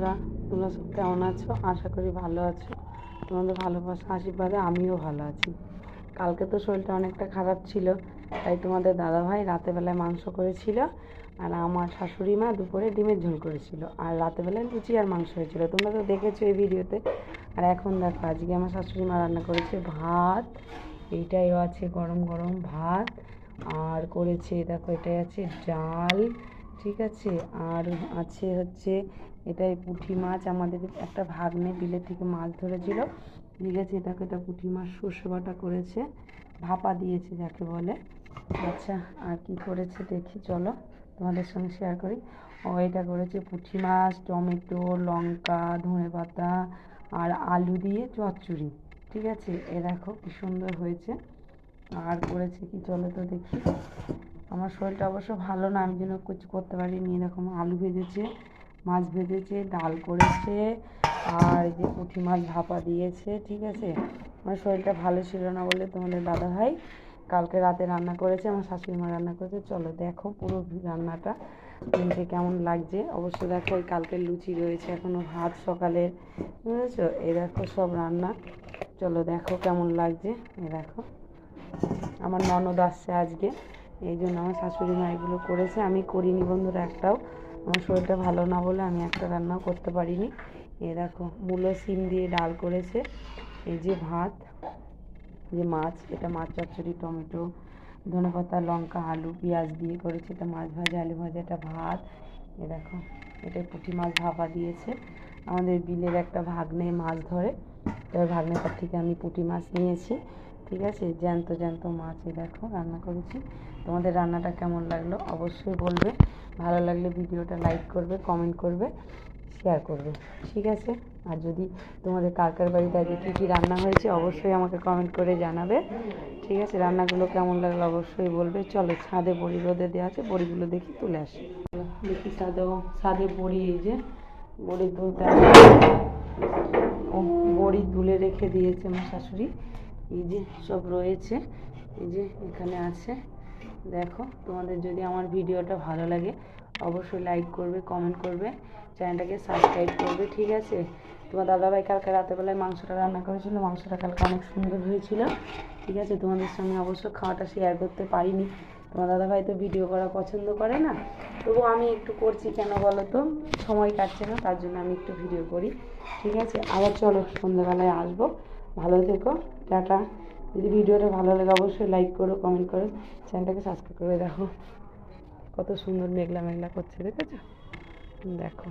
বন্ধুরা, তোমরা সব কেমন আছো? আশা করি ভালো আছো। তোমাদের ভালোবাসা আশীর্বাদে আমিও ভালো আছি। কালকে তো শরীরটা অনেকটা খারাপ ছিল, তাই তোমাদের দাদাভাই রাতেরবেলায় মাংস করেছিল, আর আমার শাশুড়ি মা দুপুরে ডিমের ঝোল করেছিল, আর রাতেরবেলায় লুচি আর মাংস হয়েছিল। তোমরা তো দেখেছো এই ভিডিওতে। আর এখন দেখো, আজকে আমার শাশুড়ি মা রান্না করেছে ভাত, এইটাইও আছে গরম গরম ভাত, আর করেছে দেখো এটাই আছে ডাল, ঠিক আছে। আর আছে হচ্ছে এটাই পুঁটি মাছ, আমাদের একটা ভাগ্নে বিলের থেকে মাছ ধরেছিল, ঠিক আছে। এটাকে এটা পুঁটি মাছ সর্ষে বাটা করেছে, ভাপা দিয়েছে যাকে বলে। আচ্ছা, আর কি করেছে দেখি, চলো তোমাদের সঙ্গে শেয়ার করি। ও এটা করেছে পুঁটি মাছ, টমেটো, লঙ্কা, ধনেপাতা আর আলু দিয়ে চচ্চড়ি, ঠিক আছে। এ দেখো কি সুন্দর হয়েছে। আর করেছে কি, চলো তো দেখি। আমার শরীরটা অবশ্য ভালো না, আমি যেন কিছু করতে পারিনি। এরকম আলু ভেজেছে, মাছ ভেজেছে, ডাল করেছে, আর এই যে পুঁটি মাছ ভাপা দিয়েছে, ঠিক আছে। আমার শরীরটা ভালো ছিল না বলে তোমাদের দাদাভাই কালকে রাতে রান্না করেছে, আমার শাশুড়ি মা রান্না করেছে। চলো দেখো পুরো রান্নাটা যে কেমন লাগছে। অবশ্য দেখো ওই কালকের লুচি রয়েছে, এখনও ভাত সকালের, বুঝেছো। এই দেখো সব রান্না, চলো দেখো কেমন লাগছে। এই দেখো আমার ননদ আসছে আজকে, এই জন্য আমার শাশুড়ি মা এগুলো করেছে, আমি করিনি বন্ধুরা একটাও। আমার শরীরটা ভালো না বলে আমি একটা রান্নাও করতে পারিনি। এ দেখো মূলো সিম দিয়ে ডাল করেছে, এই যে ভাত, যে মাছ, এটা মাছ চচ্চড়ি, টমেটো, ধনেপাতা, লঙ্কা, আলু, পেঁয়াজ দিয়ে করেছে। এটা মাছ ভাজা, আলু ভাজা, এটা ভাত। এ দেখো এটা পুঁটি মাছ ভাপা দিয়েছে। আমাদের বিলের একটা ভাগ্নে মাছ ধরে, তাই ভাগ্নেটার থেকে আমি পুঁটি মাছ নিয়েছি, ঠিক আছে। জ্যান্ত জ্যান্ত মাছ। এই দেখো রান্না করেছি। তোমাদের রান্নাটা কেমন লাগলো অবশ্যই বলবে। ভালো লাগলে ভিডিওটা লাইক করবে, কমেন্ট করবে, শেয়ার করবে, ঠিক আছে। আর যদি তোমাদের কার বাড়িতে আজকে কী কী রান্না হয়েছে অবশ্যই আমাকে কমেন্ট করে জানাবে, ঠিক আছে। রান্নাগুলো কেমন লাগলো অবশ্যই বলবে। চলো ছাদে বড়ি রোদে দেওয়া আছে, বড়িগুলো দেখি তুলে আসি। দেখি ছাদে বড়ি, এই যে বড়ি তুলতে আসি। ও বড়ি তুলে রেখে দিয়েছে আমার শাশুড়ি, এই যে সব রয়েছে, এই যে এখানে আছে। দেখো তোমাদের যদি আমার ভিডিওটা ভালো লাগে অবশ্যই লাইক করবে, কমেন্ট করবে, চ্যানেলটাকে সাবস্ক্রাইব করবে, ঠিক আছে। তোমার দাদাভাই কালকে রাতেরবেলায় মাংসটা রান্না করেছিল, মাংসটা কালকে অনেক সুন্দর হয়েছিল, ঠিক আছে। তোমাদের সঙ্গে অবশ্য খাওয়াটা শেয়ার করতে পারিনি, তোমার দাদাভাই তো ভিডিও করা পছন্দ করে না, তবু আমি একটু করছি, কেন বলো তো, সময় কাটছে না, তার জন্য আমি একটু ভিডিও করি, ঠিক আছে। আবার চলো সন্ধ্যাবেলায় আসবো, ভালো থেকো, টাটা। যদি ভিডিওটা ভালো লাগে অবশ্যই লাইক করো, কমেন্ট করো, চ্যানেলটাকে সাবস্ক্রাইব করে। দেখো কত সুন্দর মেঘলা মেঘলা করছে, দেখেছো, দেখো।